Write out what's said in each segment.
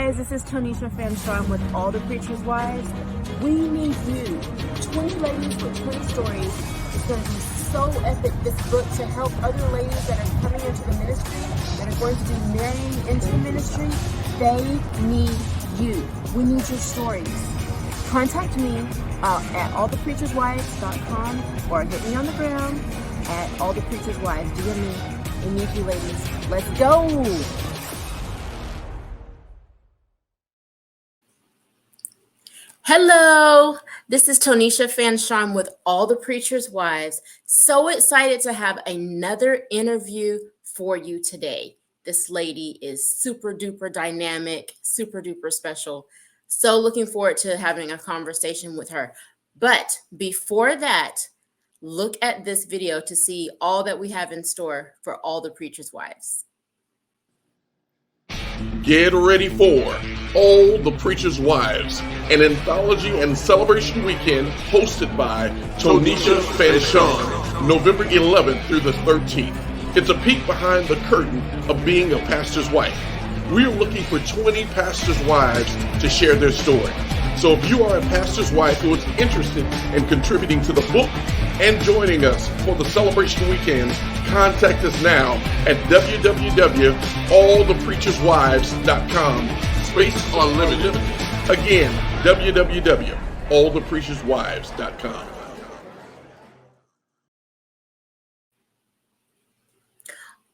guys, this is Tonisha Fanchon with All the Preacher's Wives. We need you. 20 ladies with 20 stories. It's going to be so epic, this book, to help other ladies that are coming into the ministry, that are going to be marrying into the ministry. They need you. We need your stories. Contact me at allthepreacherswives.com or get me on the ground at All the Preacher's Wives. DM me. We need you ladies. Let's go. Hello, this is Tonisha Fanchon with All the Preacher's Wives. So excited to have another interview for you today. This lady is super duper dynamic, super duper special. So looking forward to having a conversation with her. But before that, look at this video to see all that we have in store for All the Preacher's Wives. Get ready for All the Preacher's Wives, an anthology and celebration weekend hosted by Tonisha Fanchon, November 11th through the 13th. It's a peek behind the curtain of being a pastor's wife. We are looking for 20 pastors' wives to share their story. So if you are a pastor's wife who is interested in contributing to the book and joining us for the celebration weekend, contact us now at www.allthepreacherswives.com. Space unlimited. Again, www.allthepreacherswives.com.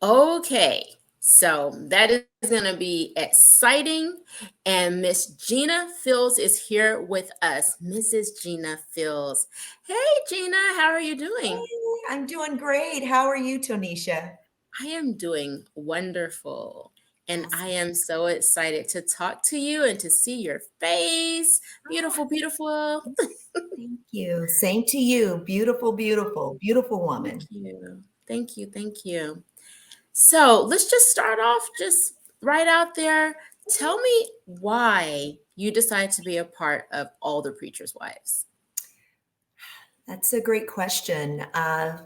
Okay, so that is going to be exciting. And Miss Gina Fields is here with us. Mrs. Gina Fields. Hey, Gina, how are you doing? Hey, I'm doing great. How are you, Tonisha? I am doing wonderful. And I am so excited to talk to you and to see your face. Beautiful, beautiful. Thank you. Same to you. Beautiful, beautiful, beautiful woman. Thank you. Thank you. Thank you. So let's just start off just right out there. Tell me why you decided to be a part of All the Preacher's Wives. That's a great question.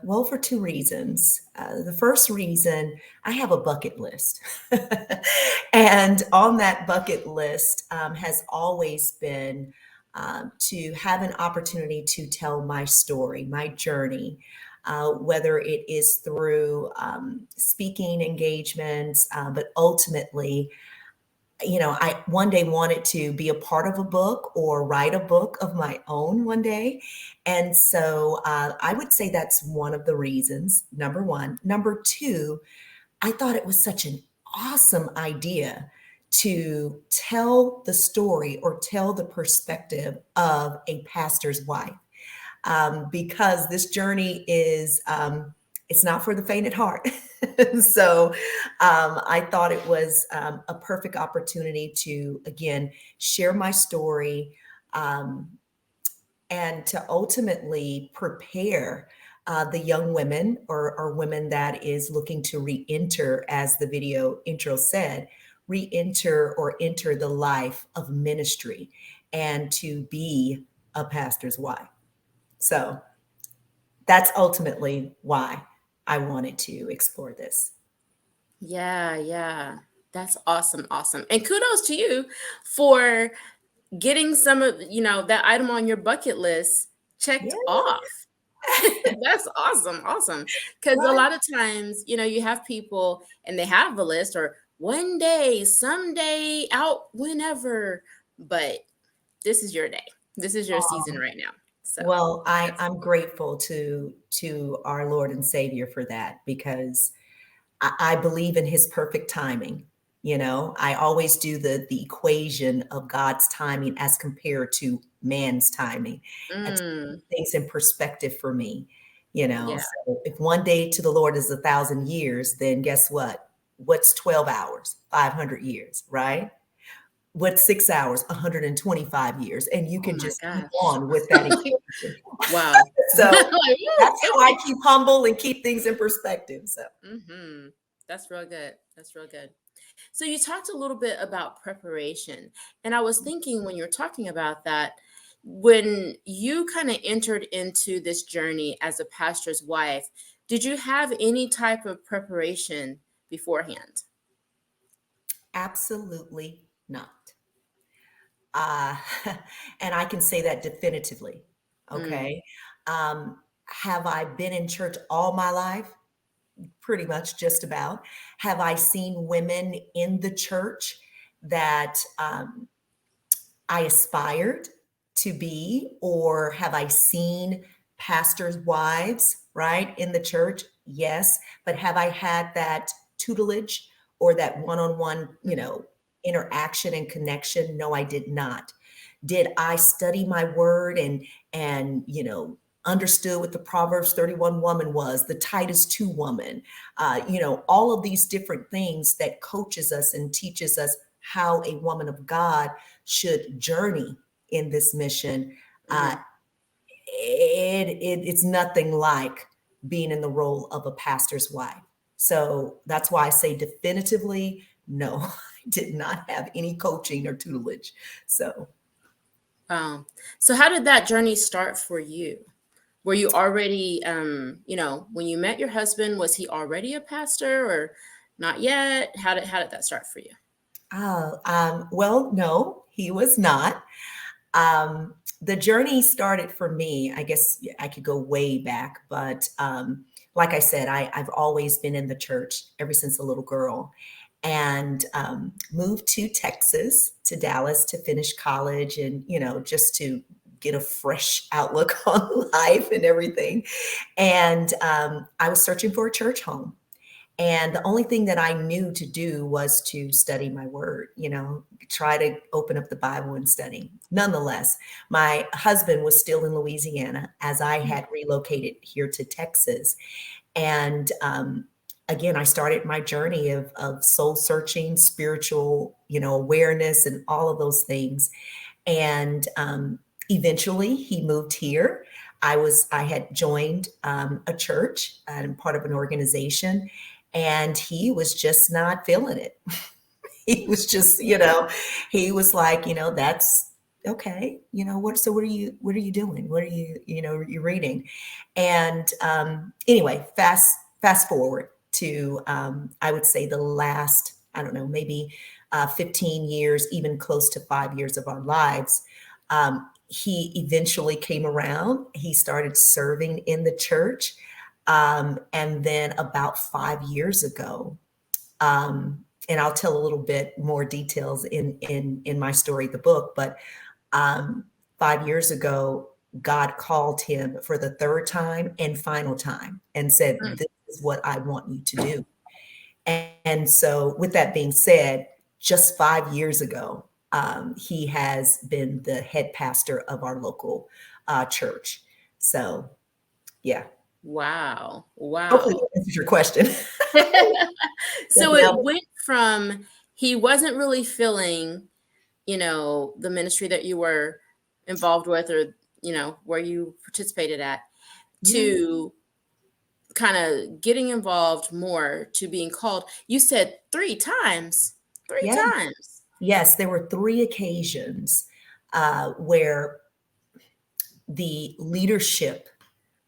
Well, for two reasons. The first reason, I have a bucket list. And on that bucket list has always been to have an opportunity to tell my story, my journey. Whether it is through speaking engagements, but ultimately, I one day wanted to be a part of a book or write a book of my own one day. And so I would say that's one of the reasons, number one. Number two, I thought it was such an awesome idea to tell the story or tell the perspective of a pastor's wife. Because this journey is, it's not for the faint at heart. So I thought it was a perfect opportunity to, again, share my story and to ultimately prepare the young women or women that is looking to re-enter, as the video intro said, re-enter or enter the life of ministry and to be a pastor's wife. So that's ultimately why I wanted to explore this. Yeah. That's awesome. Awesome. And kudos to you for getting some of, that item on your bucket list checked off. That's awesome. Awesome. Because a lot of times, you have people and they have a list or one day, someday, out whenever, but this is your day. This is your season right now. So, well, I'm grateful to our Lord and Savior for that, because I believe in his perfect timing. I always do the equation of God's timing as compared to man's timing. And to put things in perspective for me, So if one day to the Lord is 1,000 years, then guess what? What's 12 hours? 500 years, right? What's 6 hours? 125 years. And you can just keep on with that equation. Wow. So that's how I keep humble and keep things in perspective. So that's real good. That's real good. So you talked a little bit about preparation. And I was thinking when you're talking about that, when you kind of entered into this journey as a pastor's wife, did you have any type of preparation beforehand? Absolutely not. Uh, and I can say that definitively. Mm. Okay. Have I been in church all my life? Pretty much, just about. Have I seen women in the church that I aspired to be, or have I seen pastors' wives, right, in the church? Yes. But have I had that tutelage or that one-on-one, interaction and connection? No, I did not. Did I study my word and understood what the Proverbs 31 woman was, the Titus 2 woman, all of these different things that coaches us and teaches us how a woman of God should journey in this mission. Mhm. It's nothing like being in the role of a pastor's wife. So that's why I say definitively, no, I did not have any coaching or tutelage. So So how did that journey start for you? Were you already, when you met your husband, was he already a pastor or not yet? How did that start for you? well, no, he was not. The journey started for me, I guess I could go way back, but like I said, I've always been in the church ever since a little girl, and moved to Texas, to Dallas to finish college and, just to get a fresh outlook on life and everything. And I was searching for a church home. And the only thing that I knew to do was to study my word, try to open up the Bible and study. Nonetheless, my husband was still in Louisiana as I had relocated here to Texas. And again, I started my journey of soul searching, spiritual, awareness, and all of those things. And eventually he moved here. I had joined a church and part of an organization, and he was just not feeling it. He was just, he was like, that's okay. What are you doing? What are you reading? And anyway, fast forward to, I would say the last, I don't know, maybe 15 years, even close to 5 years of our lives. He eventually came around. He started serving in the church. And then about 5 years ago, and I'll tell a little bit more details in my story, the book, but 5 years ago, God called him for the third time and final time and said, Mm. "This is what I want you to do." And so, with that being said, just 5 years ago, he has been the head pastor of our local church. So, yeah. Wow. Hopefully, Wow. that answers your question. So it went from he wasn't really feeling, the ministry that you were involved with or, where you participated at Yeah. to kind of getting involved more to being called. You said three times. Three Yeah. times. Yes, there were three occasions where the leadership,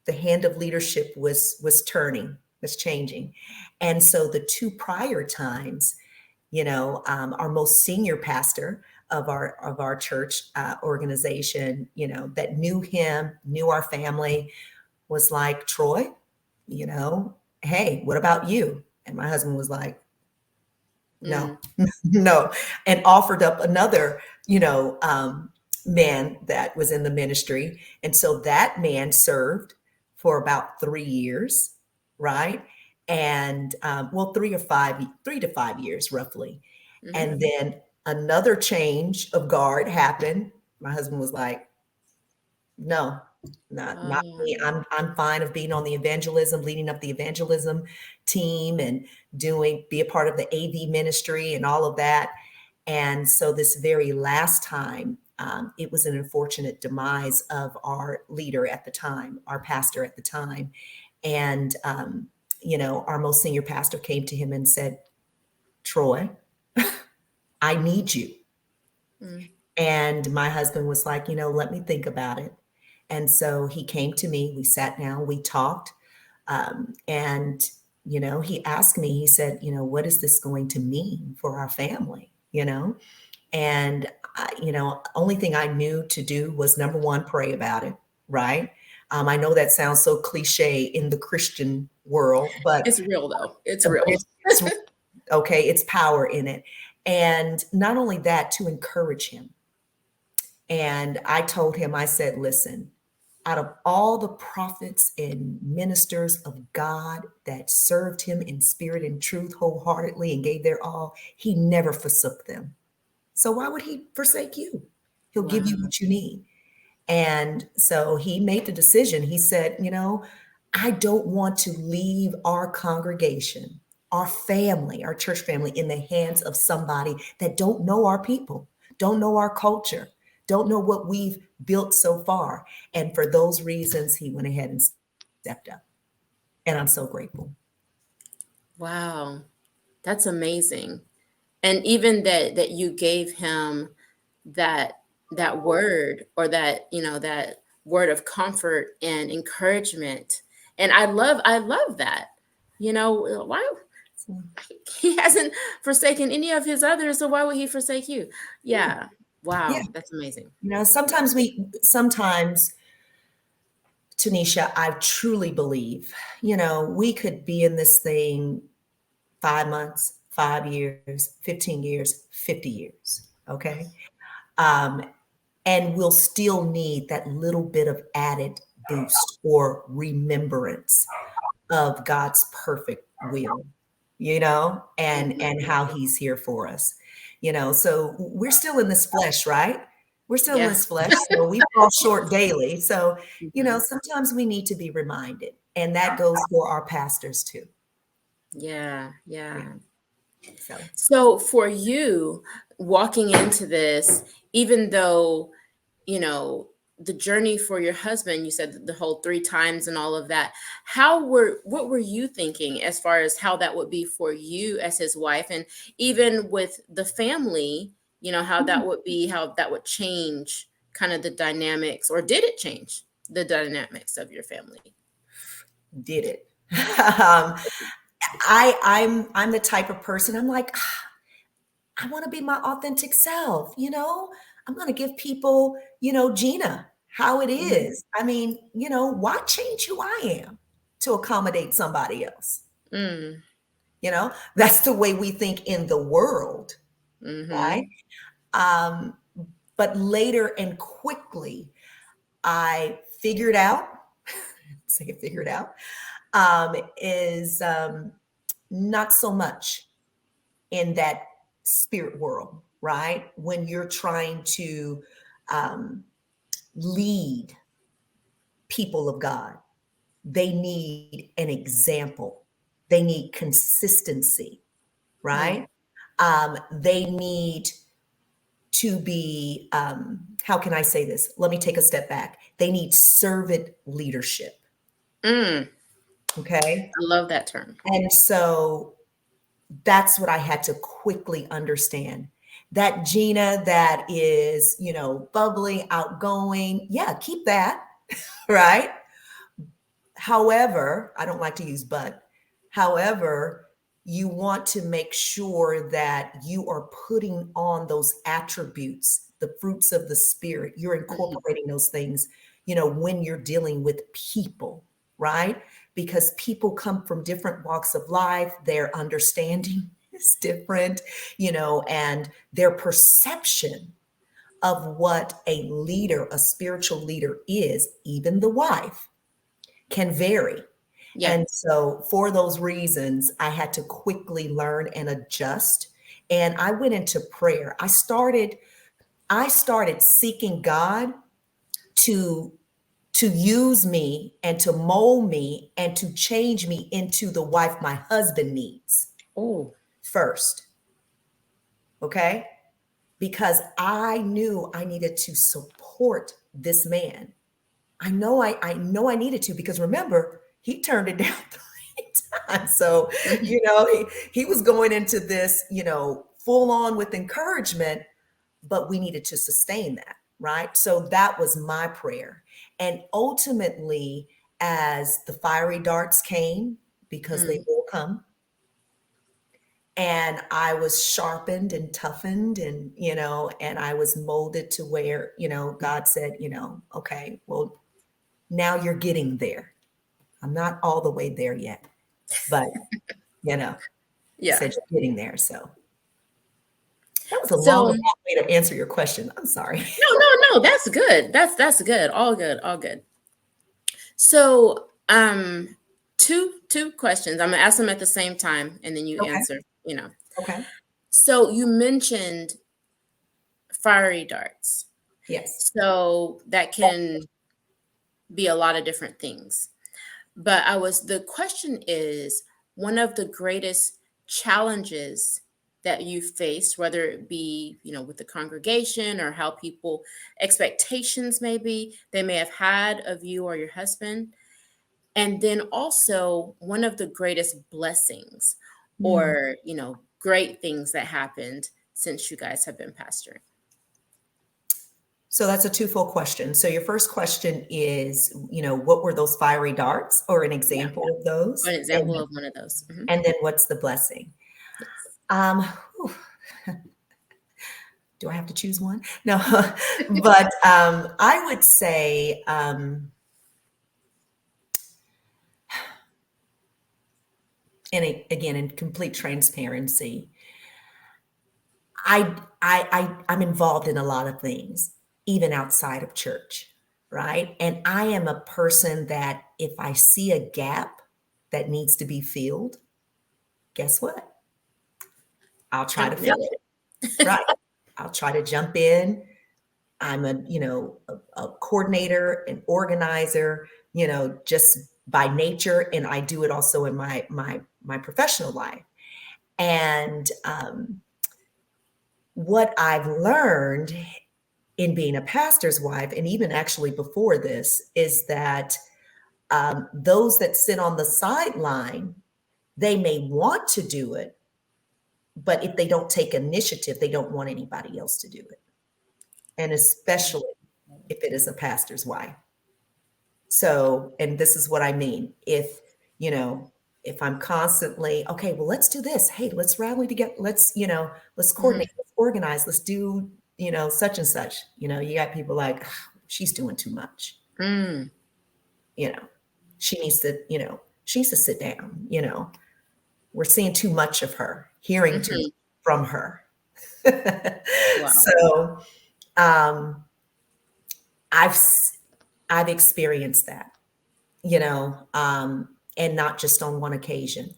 the hand of leadership was turning, was changing. And so the two prior times, our most senior pastor of our church organization, that knew him, knew our family, was like, "Troy, hey, what about you?" And my husband was like, "No, no," and offered up another, man that was in the ministry. And so that man served for about 3 years, right? And well, 3 to 5 years roughly. Mm-hmm. And then another change of guard happened. My husband was like, "No, not me. I'm fine of being on the evangelism, leading up the evangelism team and be a part of the AV ministry and all of that." And so this very last time, it was an unfortunate demise of our leader at the time, our pastor at the time. And our most senior pastor came to him and said, "Troy, I need you." Mm. And my husband was like, "Let me think about it." And so he came to me, we sat down, we talked. And, he asked me, he said, "What is this going to mean for our family?" And, only thing I knew to do was number one, pray about it, right? I know that sounds so cliche in the Christian world, It's real though. It's but real. it's okay, it's power in it. And not only that, to encourage him. And I told him, I said, listen, out of all the prophets and ministers of God that served him in spirit and truth wholeheartedly and gave their all, he never forsook them. So why would he forsake you? He'll give you Wow. what you need. And so he made the decision. He said, I don't want to leave our congregation, our family, our church family in the hands of somebody that don't know our people, don't know our culture, don't know what we've built so far. And for those reasons, he went ahead and stepped up. And I'm so grateful. Wow. That's amazing. And even that you gave him that word, or that word of comfort and encouragement. And I love that. Why So, he hasn't forsaken any of his others, so why would he forsake you? yeah. Yeah. Yeah. Wow, that's amazing. Sometimes, Tanisha, I truly believe, we could be in this thing 5 months, 5 years, 15 years, 50 years. Okay. Um, and we'll still need that little bit of added boost or remembrance of God's perfect will, and how he's here for us. So we're still in this flesh, right? We're still in Yeah. this flesh, so we fall short daily. So, Mhm. sometimes we need to be reminded, and that goes for our pastors too. Yeah, Yeah. yeah. So, So for you, walking into this, even though, you know, the journey for your husband, you said the whole 3 times and all of that, what were you thinking as far as how that would be for you as his wife, and even with the family, how that would be, how that would change kind of the dynamics, or did it change the dynamics of your family? did it. um, I'm the type of person. I'm like, I want to be my authentic self. I'm going to give people, Gina, how it Mhm. is. I mean, why change who I am to accommodate somebody else? Mm. That's the way we think in the world, right? Mhm. Um, but later and quickly, I figured out, say it figured out, is not so much in that spirit world, right? When you're trying to um, lead people of God, they need an example, they need consistency, Mm. right? They need to be, how can I say this? Let me take a step back. They need servant leadership, Mm. okay? I love that term. And so that's what I had to quickly understand. That Gina that is, bubbly, outgoing, yeah, keep that, right? However, I don't like to use but. However, you want to make sure that you are putting on those attributes, the fruits of the spirit. You're Mhm. incorporating those things, when you're dealing with people, right? Because people come from different walks of life, their understanding is different, and their perception of what a leader, a spiritual leader is, even the wife, can vary. Yeah. And so for those reasons, I had to quickly learn and adjust. And I went into prayer. I started seeking God to to use me and to mold me and to change me into the wife my husband needs Oh. first. Okay? Because I knew I needed to support this man. I know I needed to, because remember, he turned it down 3 times. So, Mhm. he was going into this, full on with encouragement, but we needed to sustain that, right? So that was my prayer. And ultimately, as the fiery darts came, because they Mm. will come, And I was sharpened and toughened, and, and I was molded to where, God said, okay, well, now you're getting there. I'm not all the way there yet, but, he Yeah. said you're getting there. So that was a long So way to answer your question. I'm sorry. no, that's good. That's good. All good. All good. So, two questions. I'm gonna ask them at the same time, and then you Okay. answer. Okay. So you mentioned fiery darts. Yes. So that can be a lot of different things. But the question is, one of the greatest challenges that you faced, whether it be, with the congregation or how people expectations maybe they may have had of you or your husband. And then also one of the greatest blessings Mm. or, great things that happened since you guys have been pastoring. So that's a twofold question. So your first question is, what were those fiery darts, or an Yeah. example of those? An example of one of those. Mhm. And then what's the blessing? Yes. Whew. Do I have to choose one? No, but I would say, again, in complete transparency, I'm involved in a lot of things, even outside of church, right? And I am a person that if I see a gap that needs to be filled, guess what? I'll try to Jump in. fill it, right? I'll try to jump in. I'm a coordinator, an organizer, just by nature, and I do it also in my professional life. And what I've learned in being a pastor's wife, and even actually before this, is that those that sit on the sideline, they may want to do it, but if they don't take initiative, they don't want anybody else to do it. And especially if it is a pastor's wife. So, and this is what I mean. If I'm constantly, okay, well, let's do this. Hey, let's rally together. Let's coordinate, let's organize, let's do, such and such. You got people like, she's doing too much. Mm. She needs to sit down. We're seeing too much of her, hearing too much from her. Wow. So, I've experienced that, and not just on one occasion.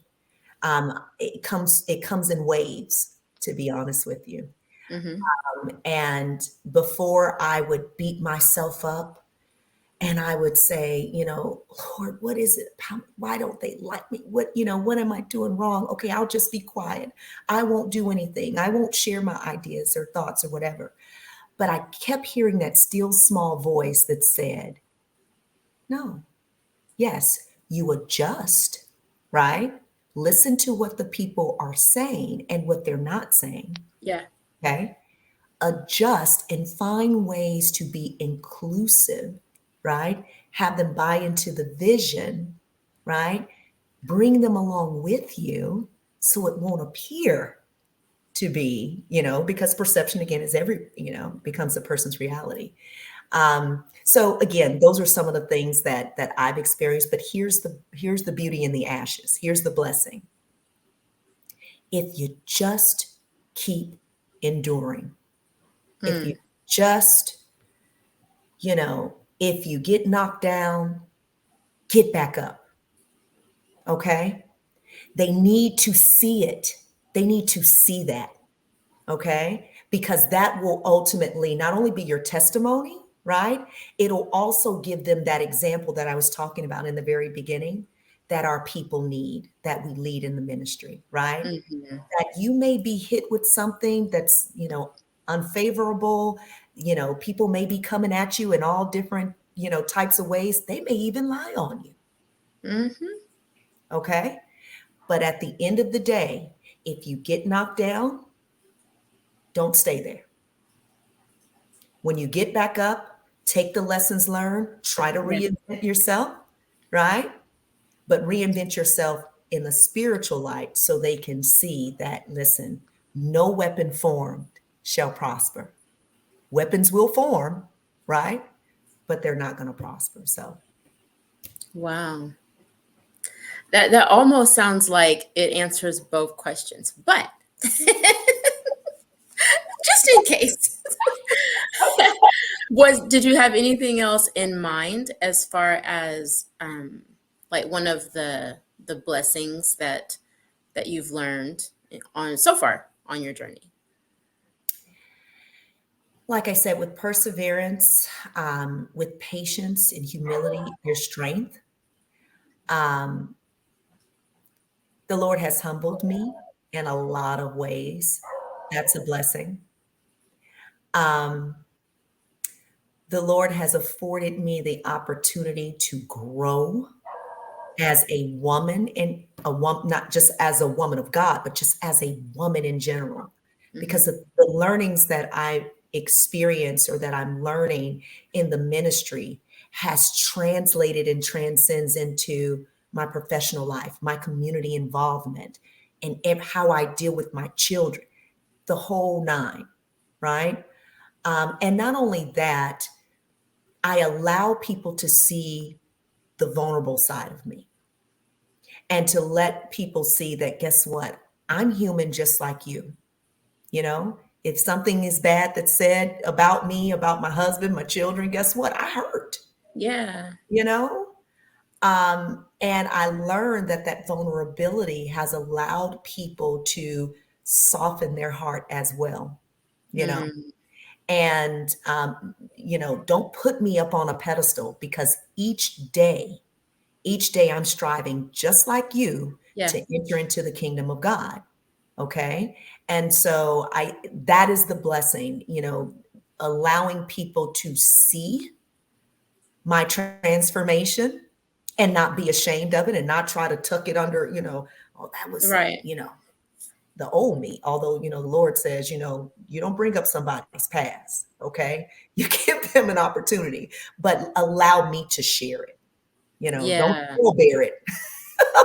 It comes in waves, to be honest with you. Mhm. And before I would beat myself up and I would say, Lord, what is it? Why don't they like me? What am I doing wrong? Okay, I'll just be quiet. I won't do anything. I won't share my ideas or thoughts or whatever. But I kept hearing that still small voice that said, no, yes, you adjust, right? Listen to what the people are saying and what they're not saying. Yeah. Okay. Adjust and find ways to be inclusive, right? Have them buy into the vision, right? Bring them along with you so it won't appear to be, because perception again is becomes a person's reality. So again, those are some of the things that I've experienced, but here's the beauty in the ashes. Here's the blessing. If you just keep enduring, if you just, if you get knocked down, get back up. Okay. They need to see it. They need to see that. Okay. Because that will ultimately not only be your testimony, right? It'll also give them that example that I was talking about in the very beginning that our people need, that we lead in the ministry, right? Mhm. That you may be hit with something that's, unfavorable, people may be coming at you in all different, types of ways. They may even lie on you. Mhm. Okay. But at the end of the day, if you get knocked down, don't stay there. When you get back up, take the lessons learned, try to Yeah. reinvent yourself, right? But reinvent yourself in the spiritual light so they can see that, listen, no weapon formed shall prosper. Weapons will form, right? But they're not going to prosper. So, Wow. That almost sounds like it answers both questions, but just in case. Did you have anything else in mind as far as like one of the blessings that you've learned on so far on your journey? like I said, with perseverance, with patience and humility, there's strength. Um, the Lord has humbled me in a lot of ways. That's a blessing. Um, the Lord has afforded me the opportunity to grow as a woman, and a woman, not just as a woman of God, but just as a woman in general. Because Mm-hmm. of the learnings that I experience or that I'm learning in the ministry has translated and transcends into my professional life, my community involvement, and how I deal with my children, the whole nine, right? And not only that, I allow people to see the vulnerable side of me and to let people see that, guess what? I'm human just like you. You know, if something is bad that's said about me, about my husband, my children, guess what? I hurt, Yeah. you know? And I learned that that vulnerability has allowed people to soften their heart as well, you know? Mm, And, don't put me up on a pedestal because each day I'm striving just like you yeah. to enter into the kingdom of God. Okay. And so that is the blessing, allowing people to see my transformation and not be ashamed of it and not try to tuck it under, oh, that was, Right. the old me. Although, the Lord says, you don't bring up somebody's past. Okay. You give them an opportunity, but allow me to share it. Don't Yeah. bear it.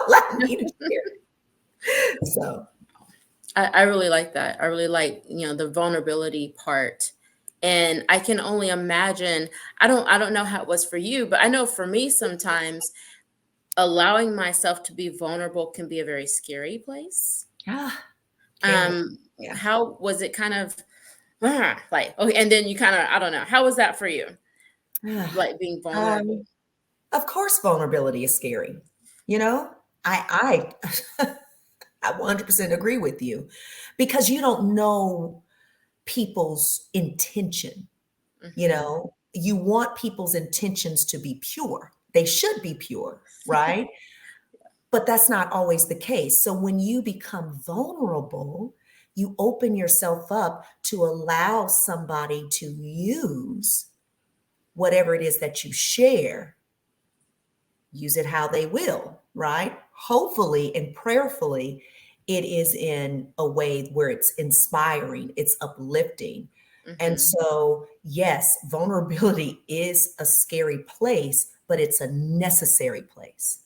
Allow me to share it. So, I really like that. I really like, the vulnerability part. And I can only imagine, I don't know how it was for you, but I know for me sometimes allowing myself to be vulnerable can be a very scary place. ah, can be. Yeah. How was it kind of like, okay, and then you kind of, I don't know, how was that for you? Like being vulnerable. Um, of course, vulnerability is scary. You know, I I 100% agree with you because you don't know people's intention. Hmm. You want people's intentions to be pure. They should be pure, right? But that's not always the case. So when you become vulnerable, you open yourself up to allow somebody to use whatever it is that you share, use it how they will, right? Hopefully and prayerfully, it is in a way where it's inspiring, it's uplifting. And Hmm. so, yes, vulnerability is a scary place, but it's a necessary place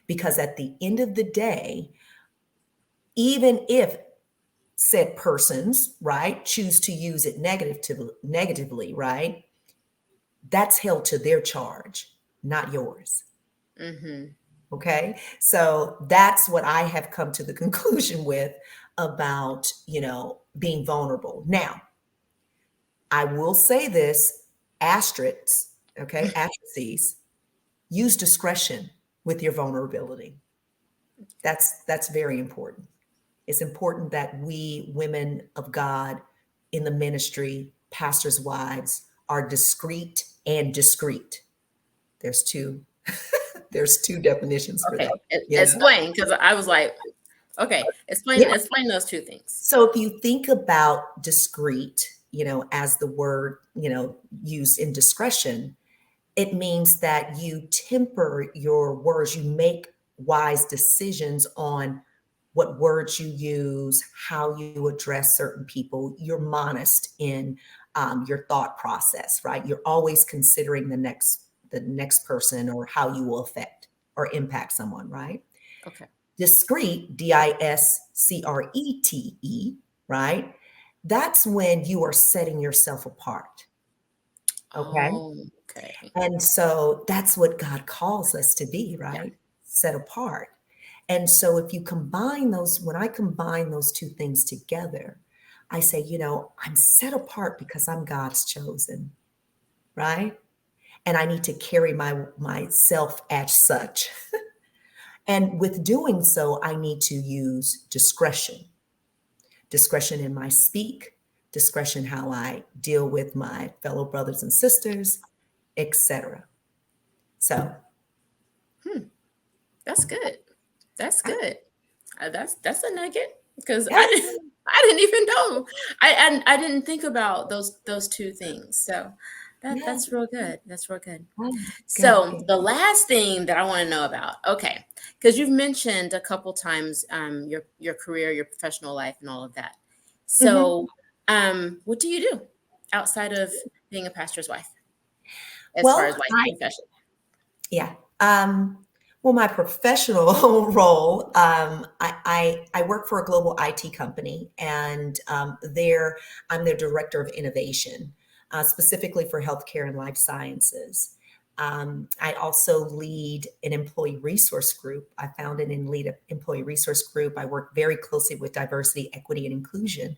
because at the end of the day, even if said persons, right, choose to use it negatively, right, that's held to their charge, not yours. Hmm. Okay. So that's what I have come to the conclusion with about, being vulnerable. Now, I will say this asterisks, okay, asterisks, use discretion with your vulnerability. That's very important. It's important that we women of God in the ministry, pastors' wives, are discreet and discreet. There's two there's two definitions for Okay. that. You know? Explain, because I was like, okay, Yeah. explain those two things. So if you think about discreet, as the word, used in discretion, it means that you temper your words, you make wise decisions on what words you use, how you address certain people. You're modest in your thought process, right? You're always considering the next person or how you will affect or impact someone, right? Okay. Discrete, discrete, right? That's when you are setting yourself apart. Okay. Oh, okay. And so that's what God calls us to be, Yeah. right? Set apart. And so if you combine those, when I combine those two things together, I say, I'm set apart because I'm God's chosen, right? And I need to carry myself as such. And with doing so, I need to use discretion in my speak, discretion how I deal with my fellow brothers and sisters, etc. So That's good. That's good. That's a nugget because yeah, I didn't even know. I didn't think about those two things. So yeah, that's real good. That's real good. good, So good. the last thing that I want to know about, okay, because you've mentioned a couple times your career, your professional life, and all of that. Mhm. So what do you do outside of being a pastor's wife, as far as Well, like profession? yeah. Well, my professional role, I work for a global IT company, and there I'm the director of innovation, specifically for healthcare and life sciences. I also lead an employee resource group. I founded and lead an employee resource group. I work very closely with diversity, equity, and inclusion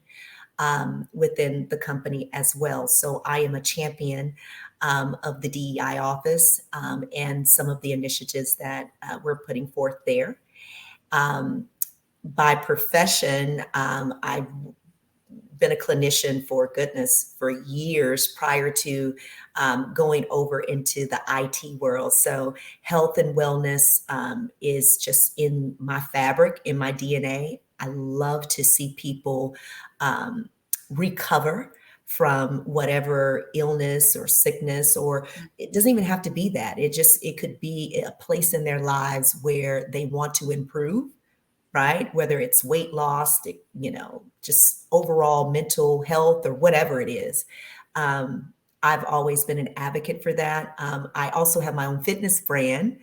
within the company as well. So I am a champion of the DEI office and some of the initiatives that we're putting forth there. Um, by profession, I've been a clinician for goodness for years prior to going over into the IT world. So health and wellness is just in my fabric, in my DNA. I love to see people um, recover from whatever illness or sickness, or it doesn't even have to be that. It could be a place in their lives where they want to improve, right? Whether it's weight loss, just overall mental health or whatever it is. Um, I've always been an advocate for that. I also have my own fitness brand,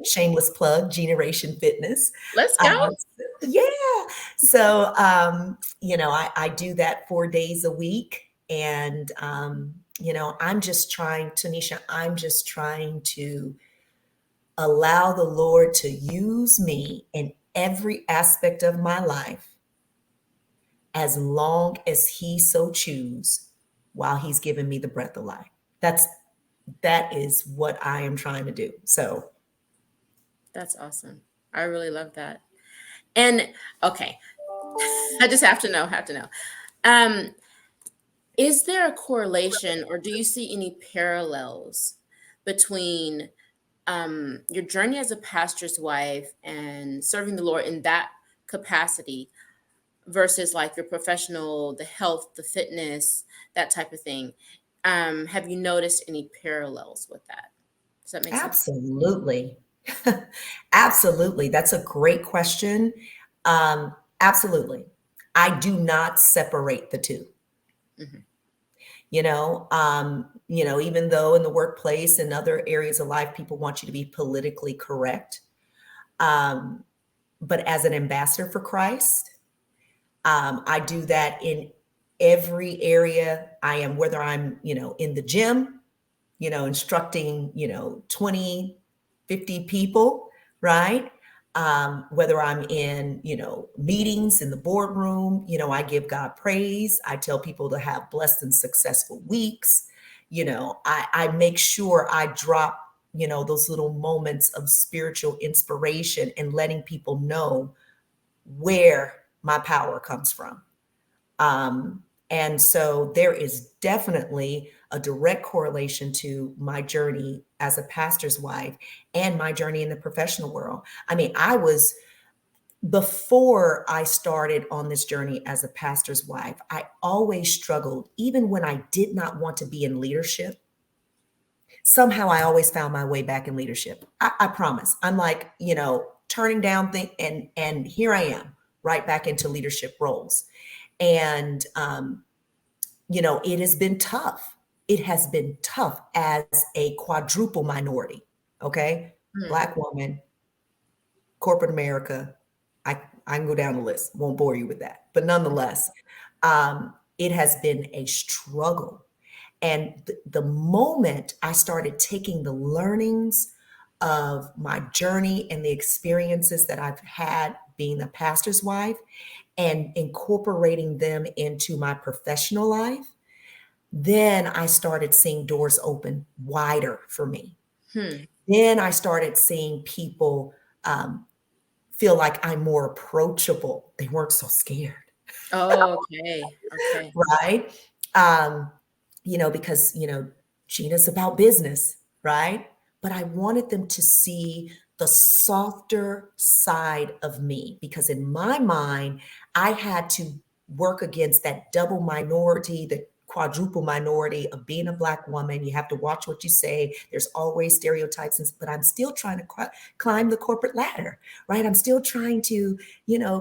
shameless plug, Ginaration Fitness. Let's Uh, go. yeah. So, I do that 4 days a week. And, I'm just trying, Tanisha, I'm just trying to allow the Lord to use me in every aspect of my life as long as he so choose while he's giving me the breath of life. That is what I am trying to do. So, That's awesome. I really love that. And okay, I just have to know. Um, is there a correlation or do you see any parallels between your journey as a pastor's wife and serving the Lord in that capacity versus like your professional, the health, the fitness, that type of thing? Have you noticed any parallels with that? Does that make sense? absolutely. Absolutely. That's a great question. Absolutely. I do not separate the two. Hmm. Even though in the workplace and other areas of life, people want you to be politically correct. Um, but as an ambassador for Christ, I do that in every area I am, whether I'm, in the gym, instructing, 20, 50 people, right? Whether I'm in, meetings in the boardroom, I give God praise. I tell people to have blessed and successful weeks. I make sure I drop, those little moments of spiritual inspiration and letting people know where my power comes from. And so there is definitely a direct correlation to my journey as a pastor's wife and my journey in the professional world. I mean, before I started on this journey as a pastor's wife, I always struggled, even when I did not want to be in leadership. Somehow I always found my way back in leadership. I promise. I'm like, turning down things, and here I am, right back into leadership roles. And it has been tough. It has been tough as a quadruple minority. Okay. Mm. Black woman, corporate America, I can go down the list. Won't bore you with that. But nonetheless, it has been a struggle. And the moment I started taking the learnings of my journey and the experiences that I've had being a pastor's wife and incorporating them into my professional life, then I started seeing doors open wider for me. Then I started seeing people feel like I'm more approachable. They weren't so scared. Oh, okay. Okay. Right? Because, Gina's about business, right? But I wanted them to see the softer side of me, because in my mind, I had to work against that double minority, the quadruple minority of being a Black woman. You have to watch what you say. There's always stereotypes, but I'm still trying to climb the corporate ladder, right? I'm still trying to,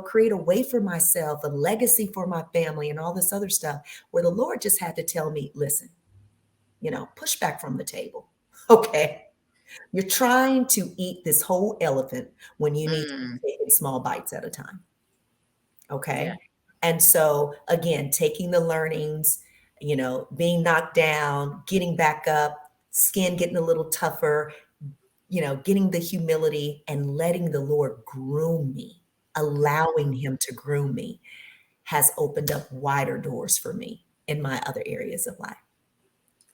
create a way for myself, a legacy for my family and all this other stuff, where the Lord just had to tell me, listen, push back from the table. Okay. You're trying to eat this whole elephant when you need to take it small bites at a time. Okay. Yeah. And so again, taking the learnings, being knocked down, getting back up, skin getting a little tougher, getting the humility and letting the Lord groom me, allowing him to groom me has opened up wider doors for me in my other areas of life.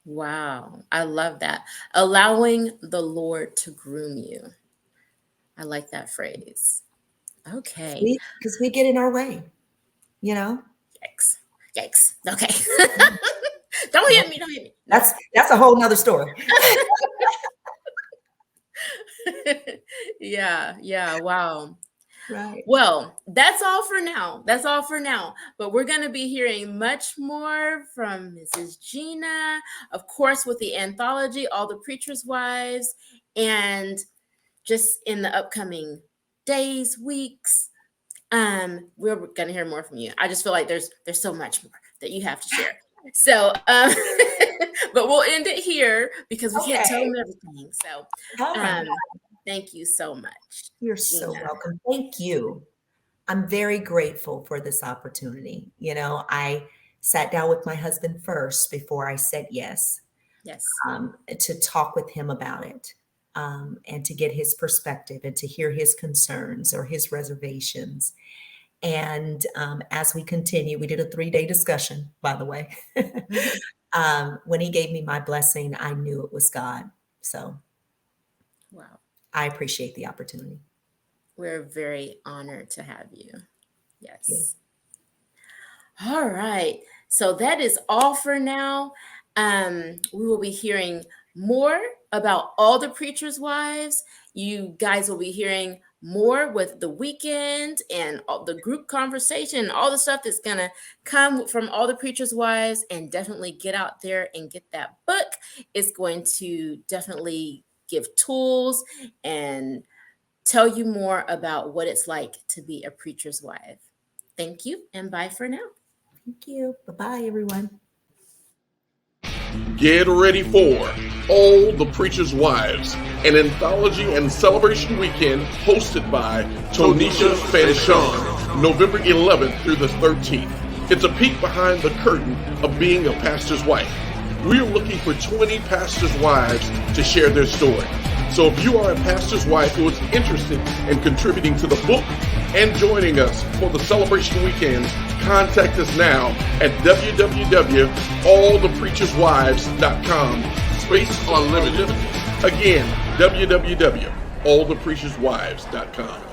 Wow. I love that. Allowing the Lord to groom you. I like that phrase. Okay. Because we get in our way, Yikes. Yikes. Okay. Don't hit me. Don't hit me. That's a whole nother story. Yeah. Wow. Right. Well, that's all for now. But we're going to be hearing much more from Mrs. Gina, of course, with the anthology, All the Preacher's Wives, and just in the upcoming days, weeks. We're going to hear more from you. I just feel like there's so much more that you have to share. So, but we'll end it here because we can't tell them everything. So, thank you so much. You're so welcome. Thank you. I'm very grateful for this opportunity. I sat down with my husband first before I said yes. Yes. To talk with him about it, and to get his perspective and to hear his concerns or his reservations. And as we continue, we did a 3-day discussion, by the way. When he gave me my blessing, I knew it was God. So Wow. I appreciate the opportunity. We're very honored to have you. Yes. Yes. All right. So that is all for now. We will be hearing more about All the Preacher's Wives. You guys will be hearing more with the weekend and all the group conversation, all the stuff that's going to come from All the Preacher's Wives. And definitely get out there and get that book. It's going to definitely give tools and tell you more about what it's like to be a preacher's wife. Thank you, and bye for now. Thank you. Bye-bye, everyone. Get ready for All the Preacher's Wives, an anthology and celebration weekend hosted by Tonisha Fanchon, November 11th through the 13th. It's a peek behind the curtain of being a pastor's wife. We are looking for 20 pastors' wives to share their story. So if you are a pastor's wife who is interested in contributing to the book and joining us for the celebration weekend, contact us now at www.allthepreacherswives.com. Space unlimited. Again, www.allthepreacherswives.com.